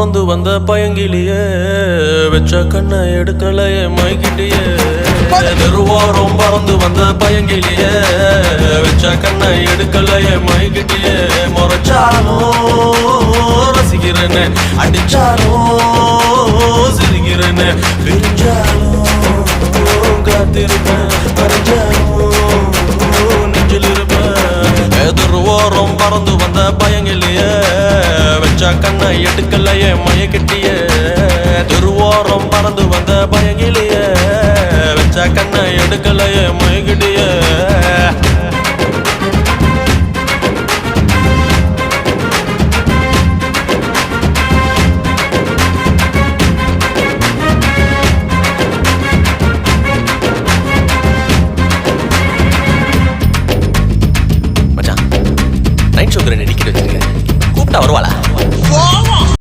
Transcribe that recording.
பறந்து வந்த பயங்கிலியே வெச்ச கண்ணை எடுக்கலையே மைகிட்டியே திருவாரம் பறந்து வந்த பயங்கிலியே வெச்ச கண்ணை எடுக்கலையே மைகிட்டியே முறைச்சாலும் ரசிக்கிறேன்னு அடிச்சாலும் சிரிக்கிறேன்னு பிரிஞ்சாலும் காத்திருப்பேன் மறைஞ்சாலும் நெஞ்சில் இருப்பேன் திருவாரம் பறந்து வந்த பயங்கிலியே வெச்ச கண்ணை எடுக்கலையே மயக்கிட்டியே திருவாரம் பறந்து வந்த பயங்கிலியே வெச்ச கண்ணை எடுக்கலையே மயக்கிட்டியே